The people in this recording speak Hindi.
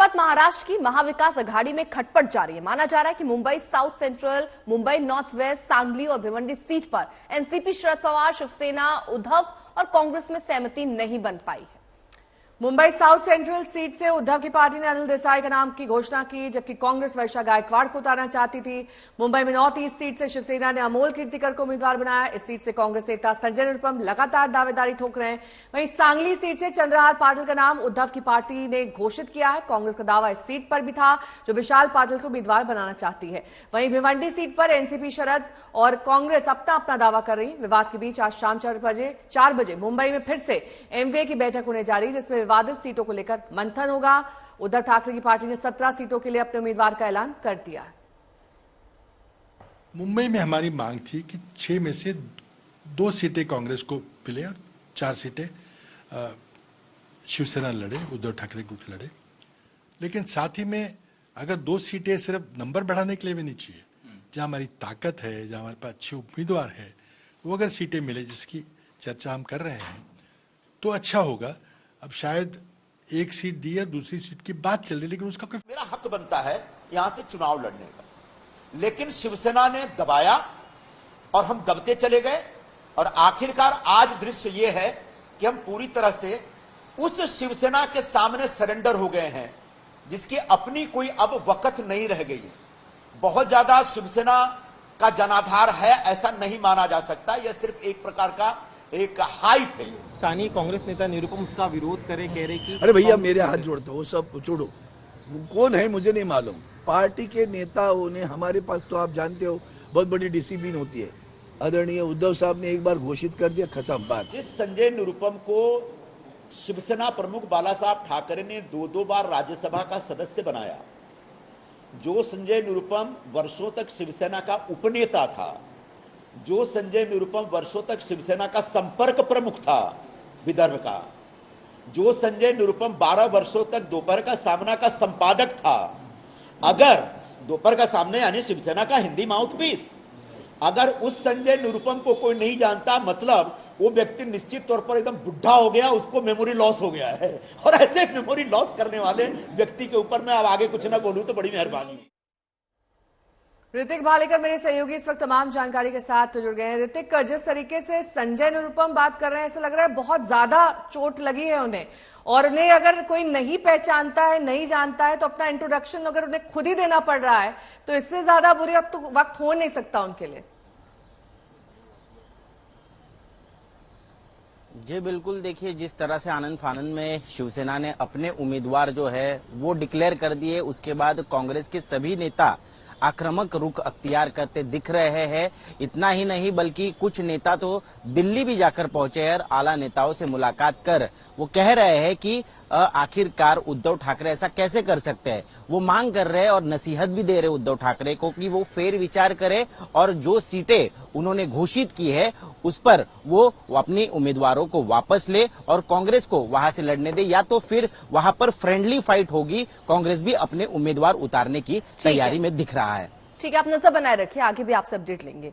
वक्त महाराष्ट्र की महाविकास अघाड़ी में खटपट जारी है। माना जा रहा है कि Mumbai south central, Mumbai north west, Sangli और भिवंडी सीट पर एनसीपी, शरद पवार, शिवसेना, उद्धव और कांग्रेस में सहमति नहीं बन पाई है। मुंबई साउथ सेंट्रल सीट से उद्धव की पार्टी ने अनिल देसाई के नाम की घोषणा की, जबकि कांग्रेस वर्षा गायकवाड़ को उतारना चाहती थी। मुंबई में नॉर्थ ईस्ट सीट से शिवसेना ने अमोल कीर्तिकर को उम्मीदवार बनाया। इस सीट से कांग्रेस नेता संजय निरुपम लगातार दावेदारी ठोक रहे हैं। वहीं सांगली सीट से चंद्रहार पाटिल का नाम उद्धव की पार्टी ने घोषित किया है। कांग्रेस का दावा इस सीट पर भी था, जो विशाल पाटिल को उम्मीदवार बनाना चाहती है। वहीं भिवंडी सीट पर एनसीपी, शरद और कांग्रेस अपना अपना दावा कर रही। विवाद के बीच आज शाम 4 बजे मुंबई में फिर से एमवे की बैठक होने जा रही, जिसमें विवादित सीटों को लेकर मंथन होगा। उद्धव ठाकरे की पार्टी ने 17 सीटों के लिए अपने उम्मीदवार का ऐलान कर दिया है। मुंबई में हमारी मांग थी कि 6 में से 2 सीटें कांग्रेस को मिले और 4 सीटें शिवसेना लड़े, उद्धव ठाकरे ग्रुप लड़े। लेकिन साथ ही में अगर 2 सीटें सिर्फ नंबर बढ़ाने के लिए भी नहीं चाहिए, जहां हमारी ताकत है, जहां हमारे पास अच्छे उम्मीदवार है, वो अगर सीटें मिले, जिसकी चर्चा हम कर रहे हैं, तो अच्छा होगा। अब शायद एक सीट दी है, दूसरी सीट की बात चल रही, लेकिन उसका कोई मेरा हक बनता है यहां से चुनाव लड़ने का, लेकिन शिवसेना ने दबाया और हम दबते चले गए। और आखिरकार आज दृश्य यह है कि हम पूरी तरह से उस शिवसेना के सामने सरेंडर हो गए हैं, जिसकी अपनी कोई अब वक़्त नहीं रह गई है। बहुत ज्यादा शिवसेना का जनाधार है ऐसा नहीं माना जा सकता। यह सिर्फ एक प्रकार का एक हाइप है। स्थानीय कांग्रेस नेता निरुपम उसका विरोध करे, कह रहे कि अरे भैया मेरे हाथ जोड़ते हो, सब छोड़ो, कौन है मुझे नहीं मालूम। पार्टी के नेताओं ने हमारे पास, तो आप जानते हो, बहुत बड़ी डिसिप्लिन होती है। आदरणीय उद्धव साहब ने एक बार घोषित कर दिया, खत्म बात। जिस संजय निरुपम को शिवसेना प्रमुख बाला साहब ठाकरे ने 2 बार राज्यसभा का सदस्य बनाया, जो संजय निरुपम वर्षों तक शिवसेना का उपनेता था, जो संजय निरुपम वर्षों तक शिवसेना का संपर्क प्रमुख था विदर्भ का, जो संजय निरुपम 12 वर्षों तक दोपहर का सामना का संपादक था। अगर दोपहर का सामने यानी शिवसेना का हिंदी माउथपीस, अगर उस संजय निरुपम को कोई नहीं जानता, मतलब वो व्यक्ति निश्चित तौर पर एकदम बुढ़ा हो गया, उसको मेमोरी लॉस हो गया है। और ऐसे मेमोरी लॉस करने वाले व्यक्ति के ऊपर मैं अब आगे कुछ ना बोलूं तो बड़ी मेहरबानी। ऋतिक भालेकर मेरे सहयोगी इस वक्त तमाम जानकारी के साथ जुड़ गए हैं। ऋतिक, जिस तरीके से संजय निरुपम बात कर रहे हैं, ऐसा लग रहा है बहुत ज्यादा चोट लगी है उन्हें, और उन्हें अगर कोई नहीं पहचानता है, नहीं जानता है, तो अपना इंट्रोडक्शन अगर उन्हें खुद ही देना पड़ रहा है, तो इससे ज्यादा बुरी अब तो वक्त हो नहीं सकता उनके लिए। जी बिल्कुल, देखिए जिस तरह से आनंद फानंद में शिवसेना ने अपने उम्मीदवार जो है वो डिक्लेयर कर दिए, उसके बाद कांग्रेस के सभी नेता आक्रामक रुख अख्तियार करते दिख रहे हैं। इतना ही नहीं बल्कि कुछ नेता तो दिल्ली भी जाकर पहुंचे और आला नेताओं से मुलाकात कर वो कह रहे हैं कि आखिरकार उद्धव ठाकरे ऐसा कैसे कर सकते हैं। वो मांग कर रहे हैं और नसीहत भी दे रहे उद्धव ठाकरे को कि वो फेर विचार करे और जो सीटें उन्होंने घोषित की है उस पर वो अपनी उम्मीदवारों को वापस ले और कांग्रेस को वहां से लड़ने दे, या तो फिर वहां पर फ्रेंडली फाइट होगी। कांग्रेस भी अपने उम्मीदवार उतारने की तैयारी में दिख रहा है। ठीक है, आप नजर बनाए रखिए, आगे भी आपसे अपडेट लेंगे।